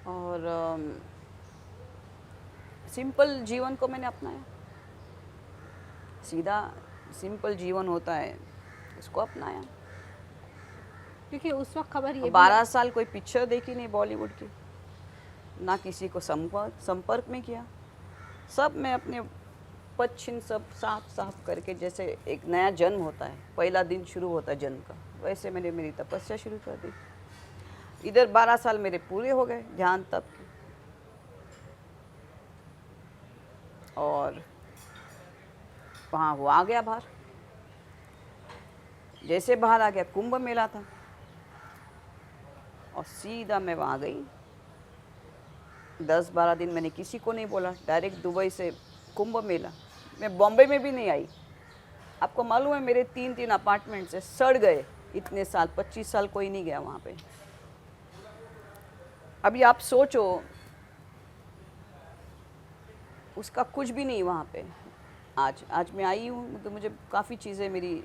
और सिंपल जीवन को मैंने अपनाया। सीधा सिंपल जीवन होता है, इसको अपनाया। क्योंकि उस वक्त खबर ये भी 12 साल कोई पिक्चर देखी नहीं बॉलीवुड की, ना किसी को संपर्क में किया। सब मैं अपने पच्छिन सब साफ साफ करके, जैसे एक नया जन्म होता है, पहला दिन शुरू होता है जन्म का, वैसे मैंने मेरी तपस्या शुरू कर दी। इधर 12 साल मेरे पूरे हो गए ध्यान तप के। और वहाँ वो आ गया बाहर, जैसे बाहर आ गया कुंभ मेला था, और सीधा मैं वहाँ गई। 10-12 दिन मैंने किसी को नहीं बोला, डायरेक्ट दुबई से कुंभ मेला। मैं बॉम्बे में भी नहीं आई। आपको मालूम है मेरे 3-3 अपार्टमेंट से सड़ गए इतने साल, 25 साल कोई नहीं गया वहाँ पे। अभी आप सोचो, उसका कुछ भी नहीं वहाँ पे। आज मैं आई हूँ तो मुझे काफ़ी चीज़ें मेरी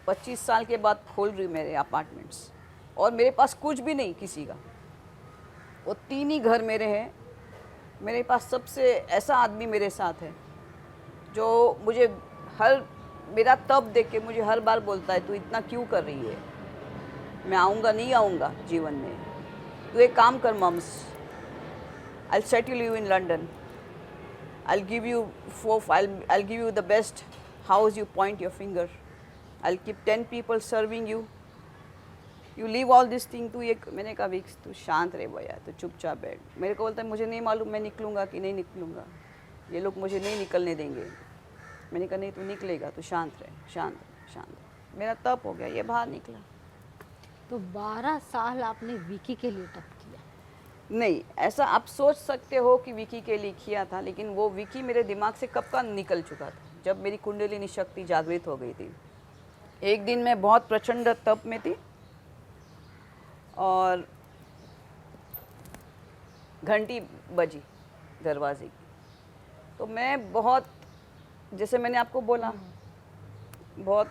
25 साल के बाद खोल रही मेरे अपार्टमेंट्स, और मेरे पास कुछ भी नहीं किसी का। वो 3 ही घर मेरे हैं। मेरे पास सबसे ऐसा आदमी मेरे साथ है जो मुझे मेरा तब देख के मुझे हर बार बोलता है, तू इतना क्यों कर रही है, मैं आऊँगा नहीं आऊँगा जीवन में, तू एक काम कर mums, I'll settle you in London, I'll give you I'll give you the best house, you point your finger, I'll keep 10 people serving you, you leave all this thing। तू एक, मैंने कहा विक्स तू शांत रहे भैया, तू चुपचाप बैठ। मेरे को बोलता है मुझे नहीं मालूम मैं निकलूँगा कि नहीं निकलूँगा, ये लोग मुझे नहीं निकलने देंगे। मैंने कहा नहीं तू निकलेगा, तू शांत रहे, शांत रहे, शांत रहे। मेरा तप हो गया, ये बाहर निकला। तो 12 साल आपने विकी के लिए तप किया? नहीं, ऐसा आप सोच सकते हो कि विकी के लिए किया था, लेकिन वो विकी मेरे दिमाग से कब का निकल चुका था, जब मेरी कुंडलिनी शक्ति जागृत हो गई थी। एक दिन मैं बहुत प्रचंड तप में थी, और घंटी बजी दरवाजे की, तो मैं बहुत, जैसे मैंने आपको बोला, बहुत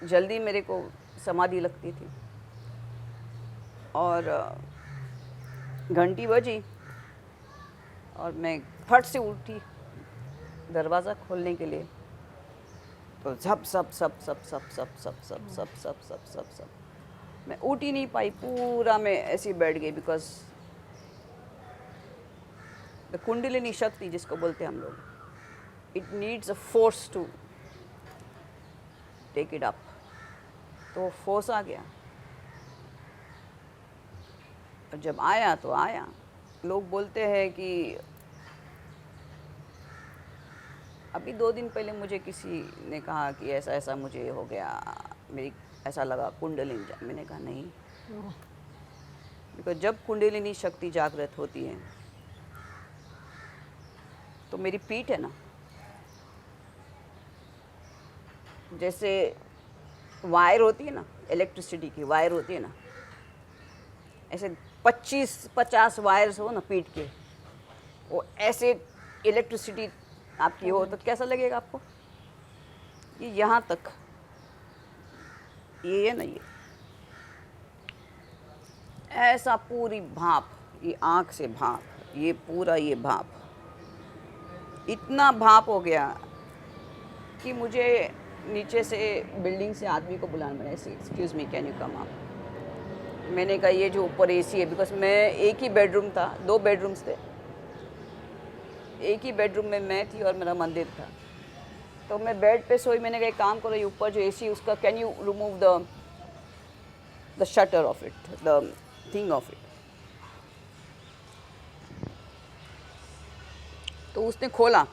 जल्दी मेरे को समाधि लगती थी। और घंटी बजी और मैं फट से उठी दरवाज़ा खोलने के लिए, तो झप सब सब सब सब सब सब सब सब सब सब सब सब मैं उठ ही नहीं पाई, पूरा मैं ऐसी बैठ गई। बिकॉज द कुंडलिनी शक्ति जिसको बोलते हैं हम लोग, it needs a force to take it up. तो वो फोर्स आ गया, और जब आया तो आया। लोग बोलते हैं कि अभी 2 दिन पहले मुझे किसी ने कहा कि ऐसा ऐसा मुझे हो गया, मेरी ऐसा लगा कुंडलिनी। मैंने कहा नहीं, बिकॉज जब कुंडलिनी शक्ति जागृत होती है तो मेरी पीठ है ना, जैसे वायर होती है ना, इलेक्ट्रिसिटी की वायर होती है ना, ऐसे 25-50 वायर्स हो ना पीठ के, वो ऐसे इलेक्ट्रिसिटी आपकी हो तो कैसा लगेगा आपको? ये यहाँ तक, ये है ना, ये ऐसा पूरी भाप, ये आँख से भाप, ये पूरा ये भाप, इतना भाप हो गया कि मुझे नीचे से बिल्डिंग से आदमी को बुलाना पड़ा, excuse me can you come up. मैंने कहा ये जो ऊपर एसी है, बिकॉज मैं एक ही बेडरूम था, 2 बेडरूम्स थे, एक ही बेडरूम में मैं थी और मेरा मंदिर था। तो मैं बेड पे सोई। मैंने कहा एक काम करो, ये ऊपर जो एसी उसका, can you remove the shutter of it, the thing of it. तो उसने खोला।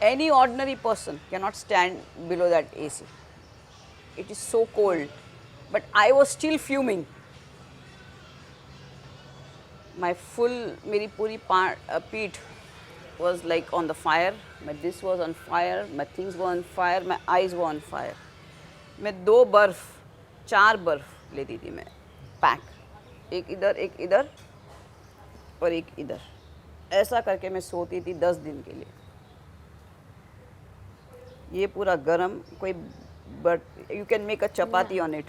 Any ordinary person cannot stand below that AC. It is so cold. But I was still fuming. मेरी पूरी पीठ was like on the fire. This was on fire. My things were on fire. My eyes were on fire. मैं 4 बर्फ लेती थी मैं, pack, एक इधर और एक इधर, ऐसा करके मैं सोती थी 10 दिन के लिए। ये पूरा गरम, कोई but you can make a chapati on it.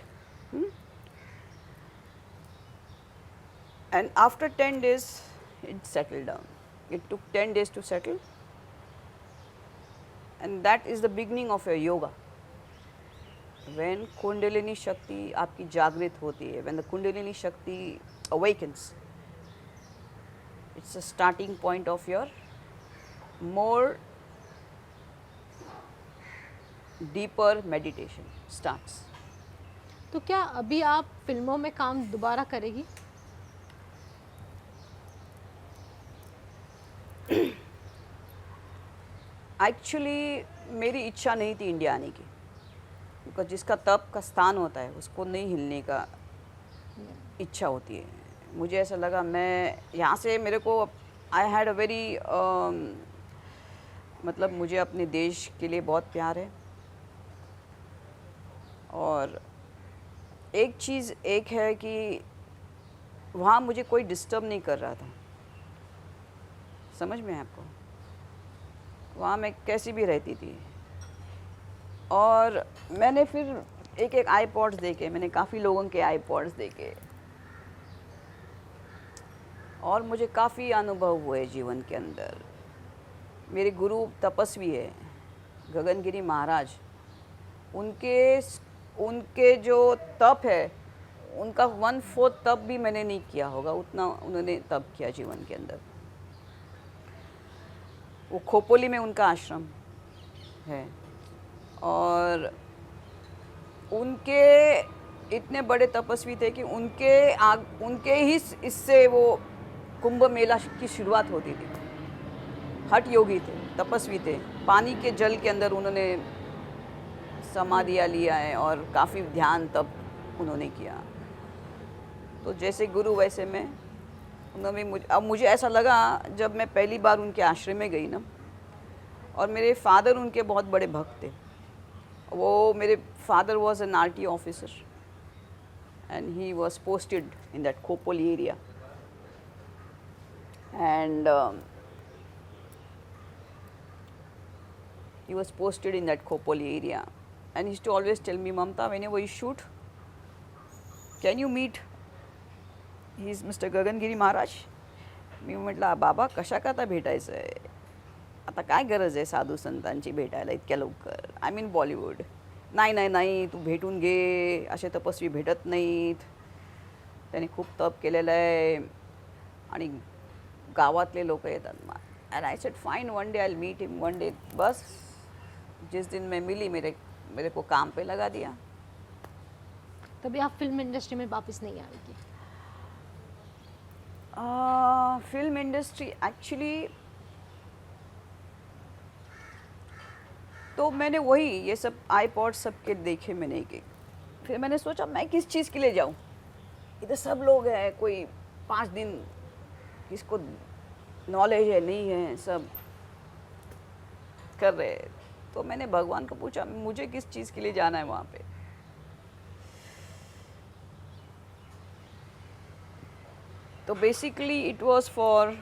And after 10 days, it settled down. It took 10 days to settle. And that is the beginning of your yoga. When Kundalini Shakti आपकी जागृत होती है, when the Kundalini Shakti awakens, it's a starting point of your more deeper meditation starts. तो क्या अभी आप फिल्मों में काम दोबारा करेगी? एक्चुअली मेरी इच्छा नहीं थी इंडिया आने की, बिकॉज जिसका तप का स्थान होता है उसको नहीं हिलने का इच्छा होती है. मुझे ऐसा लगा मैं यहाँ से मेरे को आई हैड अ वेरी मतलब मुझे अपने देश के लिए बहुत प्यार है. और एक चीज़ एक है कि वहाँ मुझे कोई डिस्टर्ब नहीं कर रहा था. समझ में है आपको? वहाँ मैं कैसी भी रहती थी. और मैंने फिर एक एक आईपॉड्स देखे, मैंने काफ़ी लोगों के आईपॉड्स देखे और मुझे काफ़ी अनुभव हुए जीवन के अंदर. मेरे गुरु तपस्वी है गगनगिरी महाराज. उनके जो तप है उनका 1/4 तप भी मैंने नहीं किया होगा, उतना उन्होंने तप किया जीवन के अंदर. वो खोपोली में उनका आश्रम है और उनके इतने बड़े तपस्वी थे कि उनके ही इससे वो कुंभ मेला की शुरुआत होती थी. हठ योगी थे, तपस्वी थे. पानी के जल के अंदर उन्होंने समाधियाँ लिया है और काफ़ी ध्यान तप उन्होंने किया. तो जैसे गुरु वैसे मैं. उन्होंने मुझे ऐसा लगा जब मैं पहली बार उनके आश्रम में गई ना, और मेरे फादर उनके बहुत बड़े भक्त थे. वो मेरे father was an RT officer and he was posted in that Khopoli area. And he was posted in that Khopoli area, and he used to always tell me, Mamta, whenever you shoot, can you meet? He is Mr. Gagangiri Maharaj. मी म्हटलं बाबा कशा करता भेटायचं आहे, आता काय गरज आहे साधू संतांची भेटायला इतक्या लवकर. I mean Bollywood. नाही तू भेटून घे, असे तपस्वी भेटत नाहीत, त्यांनी खूप तप केलेलं आहे आणि गावातले लोक येतात. And I said fine, one day I will meet him, one day. बस जिस दिन मैं मिली मेरे को काम पे लगा दिया. तभी आप फिल्म इंडस्ट्री में वापस नहीं आएगी? फिल्म इंडस्ट्री एक्चुअली तो मैंने वही ये सब आईपॉड सबके देखे मैंने एक. फिर मैंने सोचा मैं किस चीज़ के लिए जाऊँ, इधर सब लोग हैं, कोई 5 दिन किसको नॉलेज है नहीं है, सब कर रहे हैं. तो मैंने भगवान को पूछा मुझे किस चीज़ के लिए जाना है वहाँ पे. तो basically it was for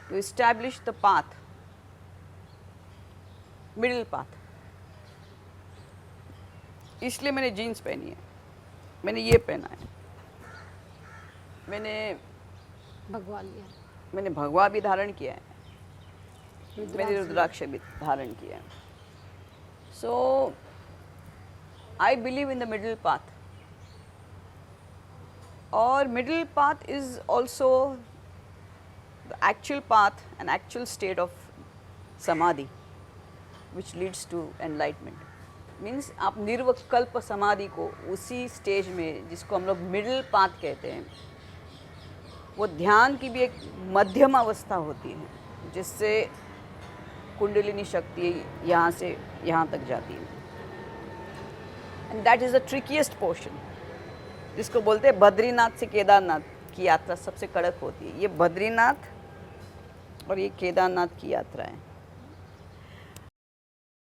to establish the path, middle path. इसलिए मैंने जीन्स पहनी है, मैंने ये पहना है, मैंने भगवा लिया, मैंने भगवा भी धारण किया है, मैंने रुद्राक्ष रुद्राक्ष भी धारण किया है. So I believe in the middle path. और middle path is also the actual path, an actual state of samadhi which leads to enlightenment. Means आप निर्विकल्प समाधि को उसी स्टेज में, जिसको हम लोग मिडिल पाथ कहते हैं, वो ध्यान की भी एक मध्यम अवस्था होती है जिससे कुंडलिनी शक्ति यहाँ से यहाँ तक जाती है. And that is the ट्रिकीएस्ट portion, जिसको बोलते हैं बद्रीनाथ से केदारनाथ की यात्रा सबसे कड़क होती है. ये बद्रीनाथ और ये केदारनाथ की यात्रा है.